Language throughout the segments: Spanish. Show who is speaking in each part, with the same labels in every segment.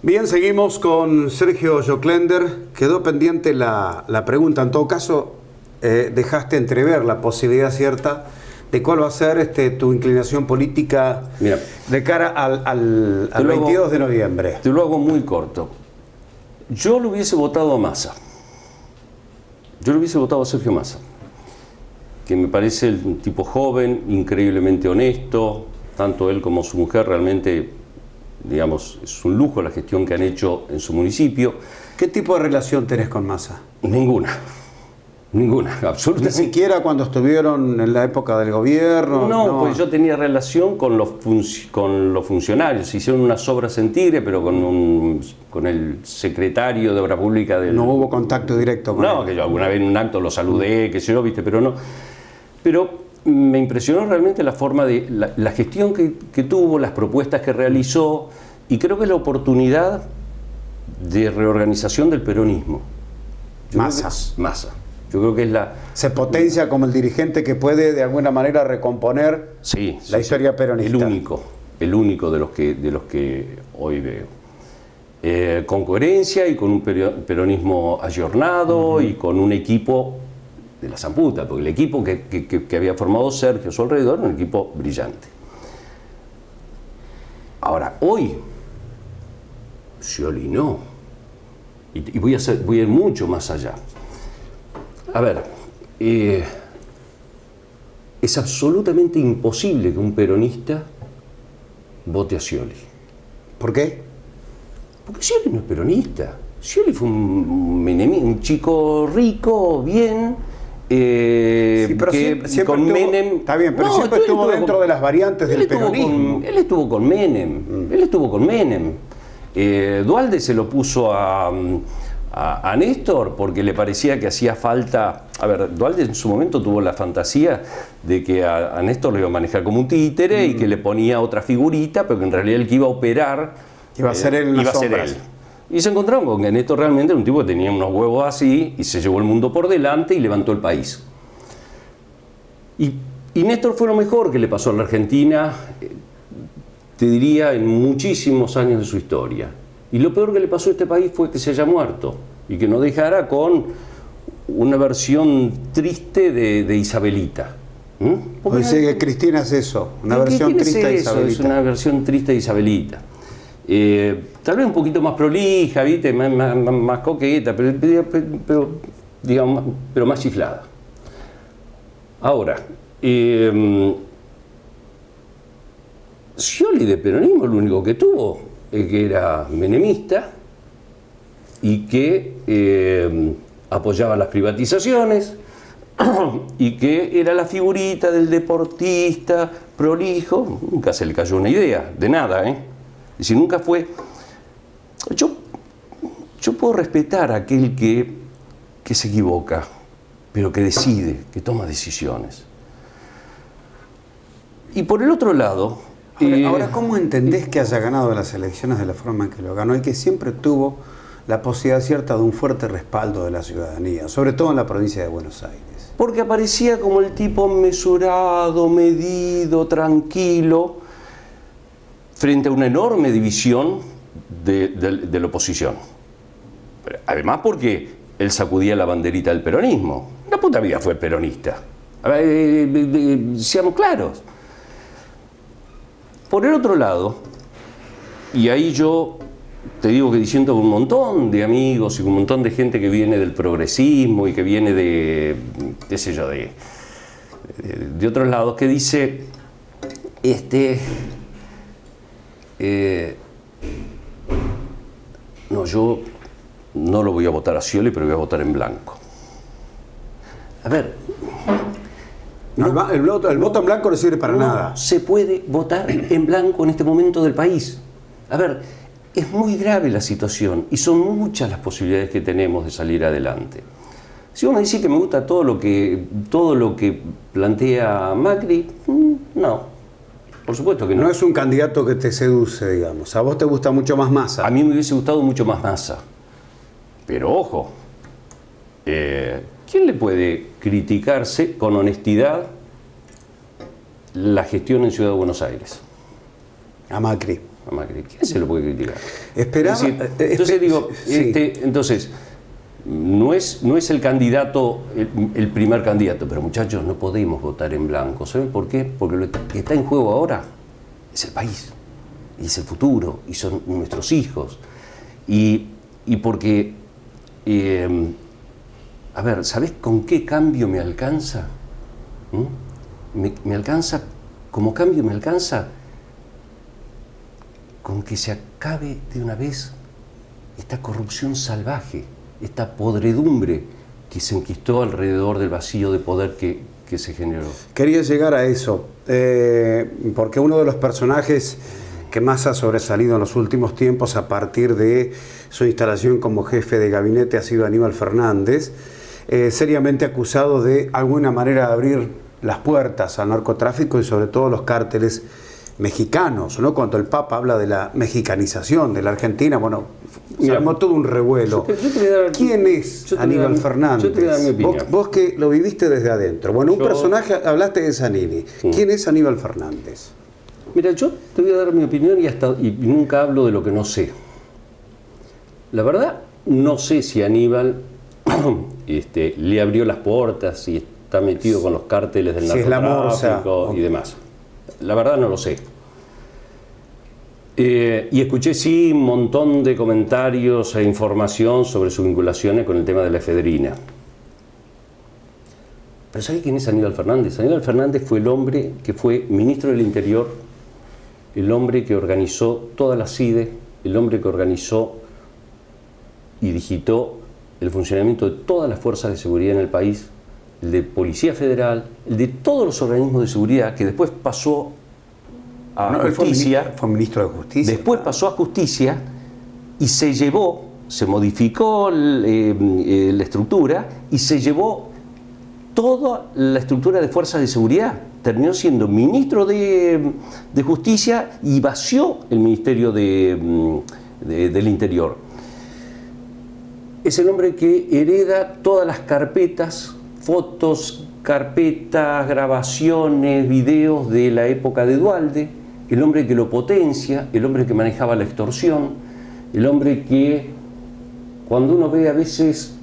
Speaker 1: Bien, seguimos con Sergio Joclender. Quedó pendiente la pregunta. En todo caso, dejaste entrever la posibilidad cierta de cuál va a ser tu inclinación política. Mira, de cara al 22 de noviembre.
Speaker 2: Te lo hago muy corto. Yo lo hubiese votado a Massa. Yo lo hubiese votado a Sergio Massa, que me parece un tipo joven, increíblemente honesto, tanto él como su mujer realmente, digamos, es un lujo la gestión que han hecho en su municipio.
Speaker 1: ¿Qué tipo de relación tenés con Massa?
Speaker 2: Ninguna, absolutamente.
Speaker 1: ¿Ni siquiera cuando estuvieron en la época del gobierno?
Speaker 2: No, pues yo tenía relación con los funcionarios. Hicieron unas obras en Tigre, pero con el secretario de Obra Pública del...
Speaker 1: No hubo contacto directo con él.
Speaker 2: No, que yo alguna vez en un acto lo saludé, qué sé yo, viste, pero no. Pero me impresionó realmente la forma de... la gestión que tuvo, las propuestas que realizó, y creo que la oportunidad de reorganización del peronismo. Massa. Yo creo que es la...
Speaker 1: Se potencia como el dirigente que puede de alguna manera recomponer la historia peronista.
Speaker 2: El único de los que hoy veo. Con coherencia y con un peronismo ayornado y con un equipo de la zamputa, porque el equipo que había formado Sergio a su alrededor era un equipo brillante. Ahora, hoy, Scioli no. Y voy a ir mucho más allá. A ver, es absolutamente imposible que un peronista vote a Scioli.
Speaker 1: ¿Por qué?
Speaker 2: Porque Scioli no es peronista. Scioli fue un chico rico, bien,
Speaker 1: pero siempre
Speaker 2: con
Speaker 1: estuvo,
Speaker 2: Menem.
Speaker 1: Está bien, pero siempre estuvo dentro de las variantes del peronismo.
Speaker 2: Él estuvo con Menem. Duhalde se lo puso a Néstor porque le parecía que hacía falta. A ver, Duhalde en su momento tuvo la fantasía de que a Néstor lo iba a manejar como un títere y que le ponía otra figurita, pero que en realidad el que iba a operar
Speaker 1: iba a ser él en las sombras.
Speaker 2: Y se encontraron con que Néstor realmente era un tipo que tenía unos huevos así y se llevó el mundo por delante y levantó el país. Y Néstor fue lo mejor que le pasó a la Argentina, te diría, en muchísimos años de su historia. Y lo peor que le pasó a este país fue que se haya muerto y que nos dejara con una versión triste de Isabelita.
Speaker 1: Porque dice que Cristina es eso, una versión triste de Isabelita.
Speaker 2: Es una versión triste de Isabelita. Tal vez un poquito más prolija, ¿viste? Más coqueta, pero digamos, pero más chiflada. Ahora, Scioli de peronismo lo único que tuvo es que era menemista y que apoyaba las privatizaciones y que era la figurita del deportista prolijo. Nunca se le cayó una idea, de nada, Es decir, nunca fue... Yo puedo respetar a aquel que se equivoca, pero que decide, que toma decisiones. Y por el otro lado...
Speaker 1: Ahora, ¿cómo entendés que haya ganado las elecciones de la forma en que lo ganó y que siempre tuvo la posibilidad cierta de un fuerte respaldo de la ciudadanía, sobre todo en la provincia de Buenos Aires?
Speaker 2: Porque aparecía como el tipo mesurado, medido, tranquilo, frente a una enorme división de la oposición. Además porque él sacudía la banderita del peronismo. La puta vida fue peronista. A ver, seamos claros. Por el otro lado, y ahí yo te digo que diciendo con un montón de amigos y con un montón de gente que viene del progresismo y que viene de, qué sé yo, de otros lados, que dice, no, yo no lo voy a votar a Scioli, pero voy a votar en blanco. A ver...
Speaker 1: No, el voto en blanco no sirve para nada.
Speaker 2: No se puede votar en blanco en este momento del país. A ver, es muy grave la situación y son muchas las posibilidades que tenemos de salir adelante. Si uno dice que me gusta todo lo que plantea Macri, no. Por supuesto que no.
Speaker 1: No es un candidato que te seduce, digamos. A vos te gusta mucho más Massa.
Speaker 2: A mí me hubiese gustado mucho más Massa. Pero ojo, ¿quién le puede criticarse con honestidad la gestión en Ciudad de Buenos Aires?
Speaker 1: A Macri.
Speaker 2: a Macri. ¿Quién se lo puede criticar?
Speaker 1: Esperaba,
Speaker 2: entonces digo,
Speaker 1: sí.
Speaker 2: entonces, no es el candidato, el primer candidato, pero muchachos, no podemos votar en blanco. ¿Saben por qué? Porque lo que está en juego ahora es el país, y es el futuro, y son nuestros hijos. Y porque, a ver, ¿sabés con qué cambio me alcanza? Me alcanza, como cambio me alcanza con que se acabe de una vez esta corrupción salvaje, esta podredumbre que se enquistó alrededor del vacío de poder que se generó.
Speaker 1: Quería llegar a eso, porque uno de los personajes que más ha sobresalido en los últimos tiempos a partir de su instalación como jefe de gabinete ha sido Aníbal Fernández, seriamente acusado de alguna manera de abrir las puertas al narcotráfico y sobre todo los cárteles mexicanos, ¿no? Cuando el Papa habla de la mexicanización de la Argentina, bueno, armó todo un revuelo. ¿Quién es Aníbal Fernández?
Speaker 2: Yo te voy a dar mi opinión.
Speaker 1: Vos que lo viviste desde adentro. Bueno, un personaje, hablaste de Zanini. ¿Quién es Aníbal Fernández?
Speaker 2: Mira, yo te voy a dar mi opinión y nunca hablo de lo que no sé. La verdad, no sé si Aníbal le abrió las puertas y está metido con los cárteles del narcotráfico y demás. La verdad no lo sé. Y escuché sí un montón de comentarios e información sobre sus vinculaciones con el tema de la efedrina. Pero ¿sabés quién es Aníbal Fernández? Aníbal Fernández fue el hombre que fue ministro del Interior, el hombre que organizó toda la CIDE, el hombre que organizó y digitó el funcionamiento de todas las fuerzas de seguridad en el país, el de Policía Federal, el de todos los organismos de seguridad, que después pasó a Justicia.
Speaker 1: Fue ministro de Justicia.
Speaker 2: Después pasó a Justicia y se modificó la estructura y se llevó toda la estructura de fuerzas de seguridad. Terminó siendo ministro de Justicia y vació el Ministerio del Interior. Es el hombre que hereda todas las carpetas, fotos, carpetas, grabaciones, videos de la época de Duhalde, el hombre que lo potencia, el hombre que manejaba la extorsión, el hombre que, cuando uno ve a veces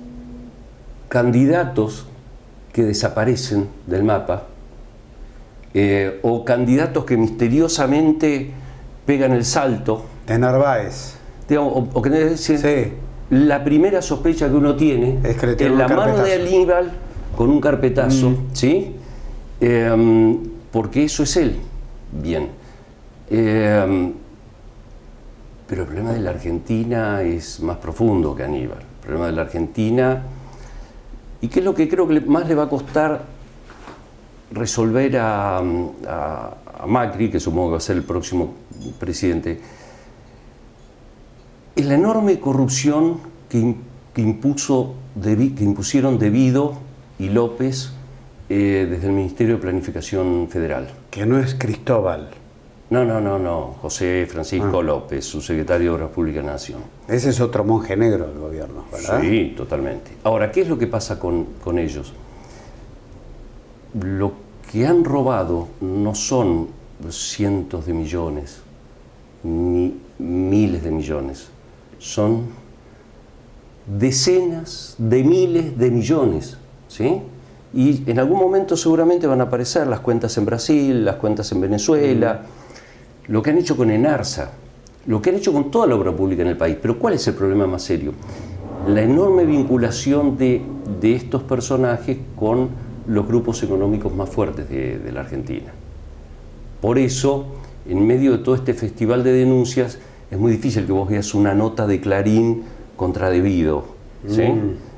Speaker 2: candidatos que desaparecen del mapa, o candidatos que misteriosamente pegan el salto.
Speaker 1: De Narváez.
Speaker 2: Digamos, o que decir,
Speaker 1: sí.
Speaker 2: La primera sospecha que uno tiene
Speaker 1: es que
Speaker 2: en la mano de Aníbal con un carpetazo, ¿sí? Porque eso es él. Bien. Pero el problema de la Argentina es más profundo que Aníbal. El problema de la Argentina, y qué es lo que creo que más le va a costar resolver a Macri, que supongo que va a ser el próximo presidente, es la enorme corrupción que impusieron De Vido y López desde el Ministerio de Planificación Federal.
Speaker 1: Que no es Cristóbal.
Speaker 2: No, José Francisco López, su secretario de Obras Públicas de la Nación.
Speaker 1: Ese es otro monje negro del gobierno, ¿verdad?
Speaker 2: Sí, totalmente. Ahora, ¿qué es lo que pasa con ellos? Lo que han robado no son cientos de millones, ni miles de millones, son decenas de miles de millones, ¿sí? Y en algún momento seguramente van a aparecer las cuentas en Brasil, las cuentas en Venezuela, lo que han hecho con Enarsa, lo que han hecho con toda la obra pública en el país. Pero ¿cuál es el problema más serio? La enorme vinculación de estos personajes con los grupos económicos más fuertes de la Argentina. Por eso, en medio de todo este festival de denuncias, es muy difícil que vos veas una nota de Clarín contra De Vido, ¿sí?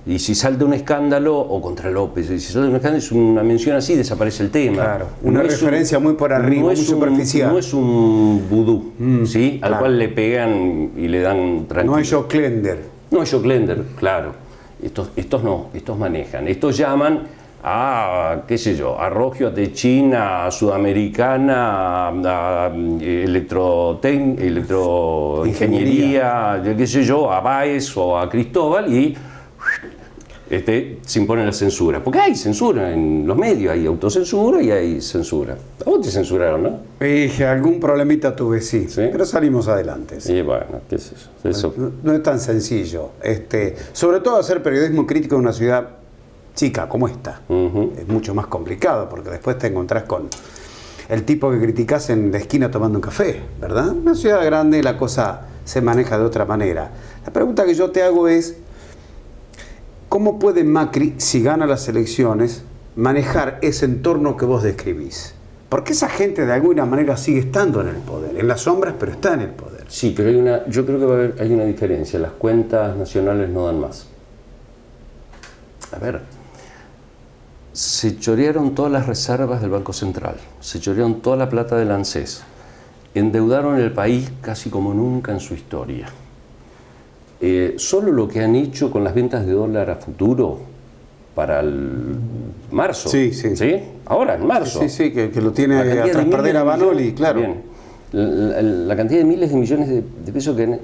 Speaker 2: Y si salta un escándalo, o contra López, y si salta un escándalo, es una mención así, desaparece el tema.
Speaker 1: Claro, una referencia muy por arriba, muy superficial.
Speaker 2: No es un vudú, ¿sí? Al cual le pegan y le dan tranquilo.
Speaker 1: No es Joe Klender.
Speaker 2: No es Joe Klender, claro. Estos no, estos manejan. Estos llaman a, qué sé yo, a Rogio, a Techín, a Sudamericana, a electroingeniería, qué sé yo, a Baez o a Cristóbal y se impone la censura. Porque hay censura en los medios, hay autocensura y hay censura. A vos te censuraron, ¿no?
Speaker 1: Y algún problemita tuve, sí, pero salimos adelante. Sí.
Speaker 2: Y bueno, ¿qué es eso?
Speaker 1: No es tan sencillo. Sobre todo hacer periodismo crítico en una ciudad chica como esta. Es mucho más complicado, porque después te encontrás con el tipo que criticás en la esquina tomando un café, ¿verdad? En una ciudad grande la cosa se maneja de otra manera. La pregunta que yo te hago es, ¿cómo puede Macri, si gana las elecciones, manejar ese entorno que vos describís? Porque esa gente de alguna manera sigue estando en el poder, en las sombras, pero está en el poder.
Speaker 2: Sí, pero yo creo que hay una diferencia. Las cuentas nacionales no dan más. A ver, se chorearon todas las reservas del Banco Central, se chorearon toda la plata del ANSES, endeudaron el país casi como nunca en su historia. Solo lo que han hecho con las ventas de dólar a futuro para el marzo.
Speaker 1: Sí, sí.
Speaker 2: ¿Sí? Ahora, en marzo.
Speaker 1: Sí, que lo tiene a trasperder a Banoli, claro.
Speaker 2: Bien. La cantidad de miles de millones de pesos que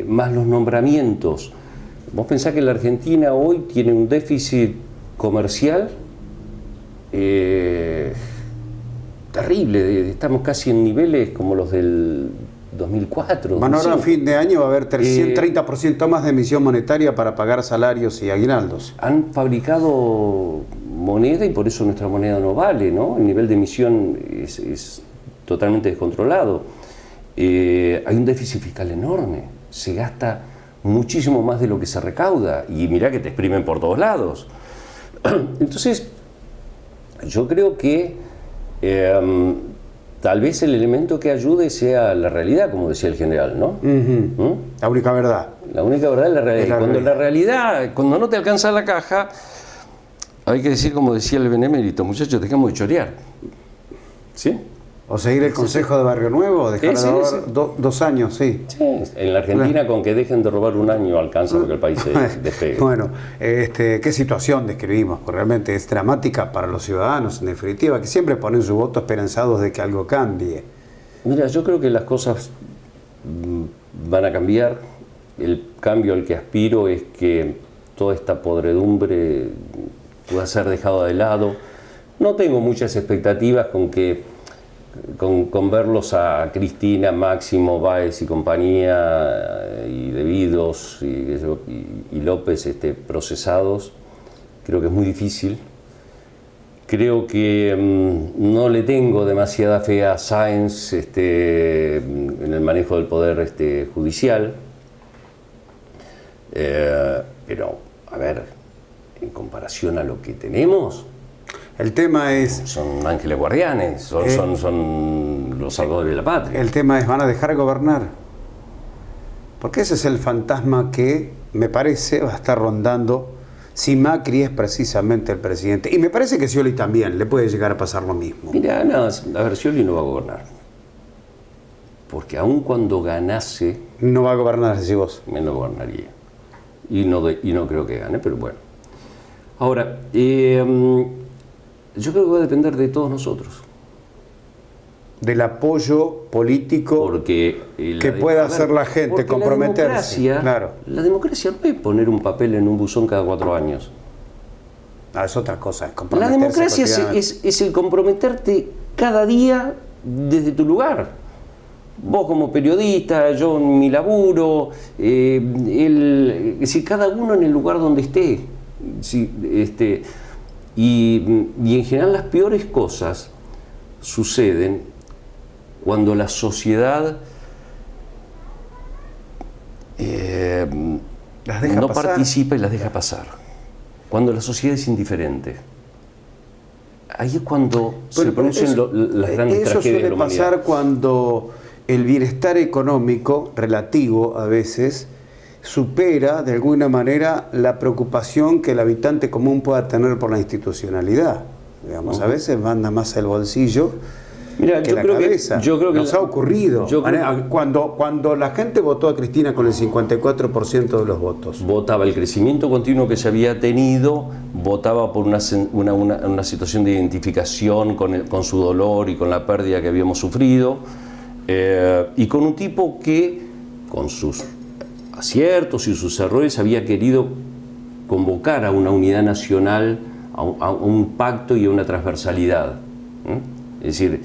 Speaker 2: más los nombramientos. Vos pensás que la Argentina hoy tiene un déficit comercial terrible. Estamos casi en niveles como los del 2004.
Speaker 1: Bueno, ahora a fin de año va a haber 30% más de emisión monetaria para pagar salarios y aguinaldos.
Speaker 2: Han fabricado moneda y por eso nuestra moneda no vale, ¿no? El nivel de emisión es totalmente descontrolado. Hay un déficit fiscal enorme, se gasta muchísimo más de lo que se recauda y mirá que te exprimen por todos lados. Entonces, yo creo que tal vez el elemento que ayude sea la realidad, como decía el general, ¿no?
Speaker 1: La única verdad.
Speaker 2: La única verdad es la realidad. Cuando no te alcanza la caja, hay que decir, como decía el benemérito, muchachos, dejamos de chorear. ¿Sí?
Speaker 1: O seguir el consejo de Barrio Nuevo, dejar de robar 2 años, sí.
Speaker 2: Sí, en la Argentina con que dejen de robar 1 año alcanza porque el país se despegue.
Speaker 1: Bueno, qué situación describimos, porque realmente es dramática para los ciudadanos, en definitiva, que siempre ponen su voto esperanzados de que algo cambie.
Speaker 2: Mira, yo creo que las cosas van a cambiar. El cambio al que aspiro es que toda esta podredumbre pueda ser dejada de lado. No tengo muchas expectativas con verlos a Cristina, Máximo, Báez y compañía, y Devidos y López procesados. Creo que es muy difícil. Creo que no le tengo demasiada fe a Sáenz en el manejo del poder judicial. Pero, a ver, en comparación a lo que tenemos,
Speaker 1: el tema es...
Speaker 2: son ángeles guardianes, son los salvadores de la patria.
Speaker 1: El tema es, ¿van a dejar gobernar? Porque ese es el fantasma que, me parece, va a estar rondando si Macri es precisamente el presidente. Y me parece que Scioli también, le puede llegar a pasar lo mismo.
Speaker 2: Mira, no, a ver, Scioli no va a gobernar. Porque aun cuando ganase...
Speaker 1: No va a gobernar, decís vos.
Speaker 2: No gobernaría. Y no creo que gane, pero bueno. Ahora, yo creo que va a depender de todos nosotros.
Speaker 1: Del apoyo político que pueda hacer la gente, comprometerse.
Speaker 2: La democracia no es poner un papel en un buzón cada 4 años.
Speaker 1: Es otra cosa, es
Speaker 2: la democracia es el comprometerte cada día desde tu lugar. Vos como periodista, yo en mi laburo, es decir, cada uno en el lugar donde esté. Y en general las peores cosas suceden cuando la sociedad no participa y las deja pasar. Cuando la sociedad es indiferente. Ahí es cuando se producen las grandes tragedias de la humanidad. Eso
Speaker 1: suele pasar cuando el bienestar económico relativo a veces supera de alguna manera la preocupación que el habitante común pueda tener por la institucionalidad. Digamos, a veces manda más el bolsillo que la cabeza. Yo creo que nos ha ocurrido. Cuando la gente votó a Cristina con el 54% de los votos.
Speaker 2: Votaba el crecimiento continuo que se había tenido, votaba por una situación de identificación con su dolor y con la pérdida que habíamos sufrido, y con un tipo que, con sus aciertos y sus errores, había querido convocar a una unidad nacional, a un pacto y a una transversalidad. Es decir,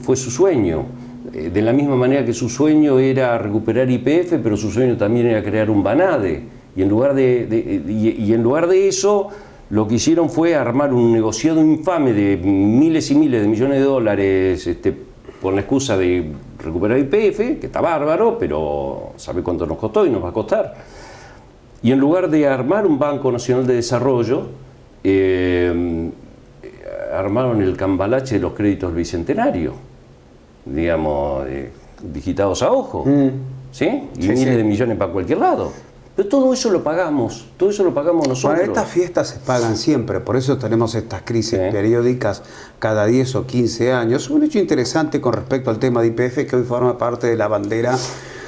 Speaker 2: fue su sueño. De la misma manera que su sueño era recuperar YPF, pero su sueño también era crear un BANADE. Y en lugar de eso, lo que hicieron fue armar un negociado infame de miles y miles de millones de dólares con la excusa de recuperar YPF, que está bárbaro, pero ¿sabe cuánto nos costó y nos va a costar? Y en lugar de armar un Banco Nacional de Desarrollo, armaron el cambalache de los créditos del Bicentenario, digamos, digitados a ojo, ¿sí? Y miles de millones para cualquier lado. Pero todo eso lo pagamos nosotros.
Speaker 1: Bueno, estas fiestas se pagan siempre, por eso tenemos estas crisis periódicas cada 10 o 15 años. Un hecho interesante con respecto al tema de YPF, que hoy forma parte de la bandera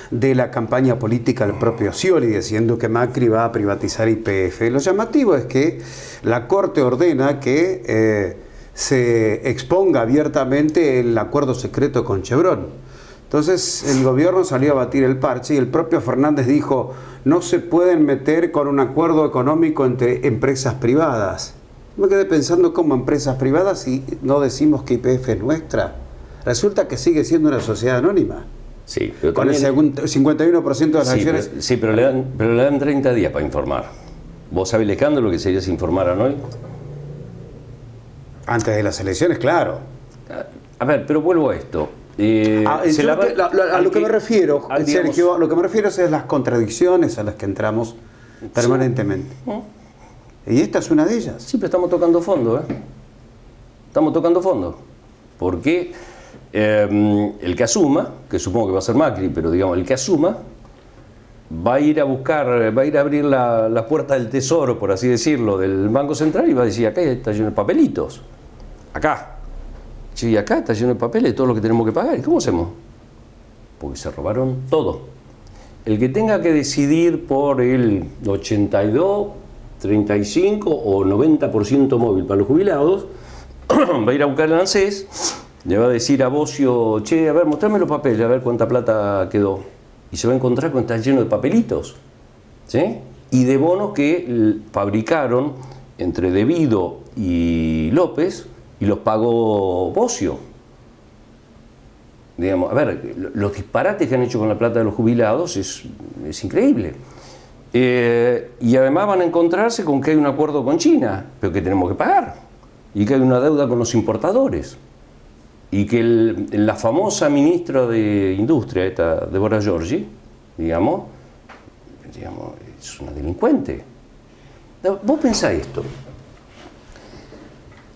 Speaker 1: de la campaña política del propio Scioli, diciendo que Macri va a privatizar YPF. Lo llamativo es que la Corte ordena que se exponga abiertamente el acuerdo secreto con Chevron. Entonces el gobierno salió a batir el parche y el propio Fernández dijo: no se pueden meter con un acuerdo económico entre empresas privadas. Me quedé pensando, ¿cómo empresas privadas si no decimos que YPF es nuestra? Resulta que sigue siendo una sociedad anónima.
Speaker 2: Sí, pero
Speaker 1: con
Speaker 2: también,
Speaker 1: el 51% de las acciones.
Speaker 2: Pero le dan 30 días para informar. ¿Vos sabés el escándalo que sería si informaran hoy?
Speaker 1: Antes de las elecciones, claro.
Speaker 2: A ver, pero vuelvo a esto.
Speaker 1: A lo que me refiero, Sergio, a lo que me refiero es a las contradicciones a las que entramos permanentemente. Y esta es una de ellas.
Speaker 2: Sí, pero estamos tocando fondo, ¿eh? Estamos tocando fondo. Porque el que asuma, que supongo que va a ser Macri, pero digamos, el que asuma, va a ir a buscar, va a ir a abrir la puerta del tesoro, por así decirlo, del Banco Central y va a decir: acá está lleno de papelitos. Acá. Sí, acá está lleno de papeles, todo lo que tenemos que pagar. ¿Y cómo hacemos? Porque se robaron todo. El que tenga que decidir por el 82, 35 o 90% móvil para los jubilados, va a ir a buscar el ANSES, le va a decir a Bocio: che, a ver, mostrame los papeles, a ver cuánta plata quedó. Y se va a encontrar con que está lleno de papelitos, ¿sí? Y de bonos que fabricaron entre Devido y López, y los pagó Bocio. Digamos, a ver, los disparates que han hecho con la plata de los jubilados es increíble. Y además van a encontrarse con que hay un acuerdo con China, pero que tenemos que pagar, y que hay una deuda con los importadores, y que la famosa ministra de Industria, esta Deborah Giorgi, digamos, es una delincuente. Vos pensá esto.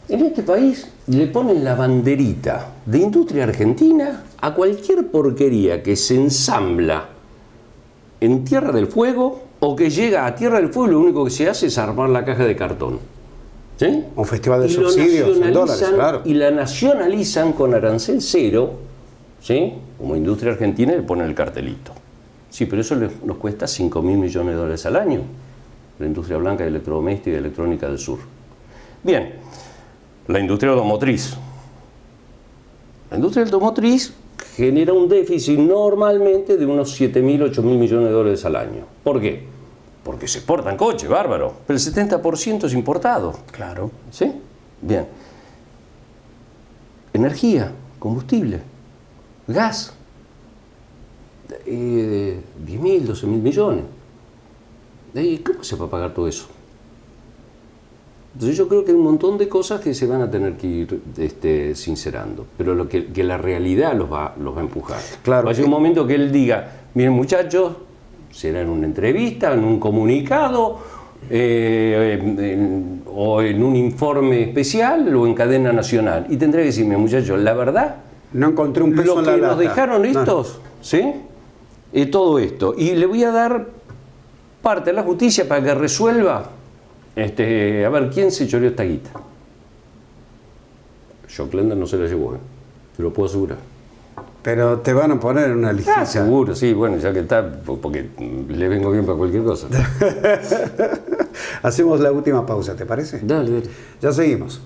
Speaker 2: En este país le ponen la banderita de industria argentina a cualquier porquería que se ensambla en Tierra del Fuego o que llega a Tierra del Fuego y lo único que se hace es armar la caja de cartón. ¿Sí?
Speaker 1: Un festival de subsidios en dólares, claro.
Speaker 2: Y la nacionalizan con arancel cero, ¿sí? Como industria argentina, le ponen el cartelito. Sí, pero eso nos cuesta 5.000 millones de dólares al año, la industria blanca de electrodoméstica y electrónica del sur. Bien. La industria automotriz. La industria automotriz genera un déficit normalmente de unos 7.000, 8.000 millones de dólares al año. ¿Por qué? Porque se exportan coches, bárbaro. Pero el 70% es importado.
Speaker 1: Claro.
Speaker 2: ¿Sí? Bien. Energía, combustible, gas. 10.000, 12.000 millones. ¿Cómo se va a pagar todo eso? Entonces yo creo que hay un montón de cosas que se van a tener que ir sincerando, pero lo que la realidad los va a empujar.
Speaker 1: Claro.
Speaker 2: Va a llegar un momento que él diga: miren muchachos, será en una entrevista, en un comunicado, o en un informe especial o en cadena nacional. Y tendré que decirme: muchachos, la verdad,
Speaker 1: no encontré un peso en la lata.
Speaker 2: Lo que nos dejaron estos, ¿sí? Todo esto. Y le voy a dar parte a la justicia para que resuelva. A ver, ¿quién se choreó esta guita? Joclender no se la llevó, te lo puedo asegurar.
Speaker 1: Pero te van a poner en una lista.
Speaker 2: Seguro, sí, bueno, ya que está, porque le vengo bien para cualquier cosa.
Speaker 1: Hacemos la última pausa, ¿te parece?
Speaker 2: Dale.
Speaker 1: Ya seguimos.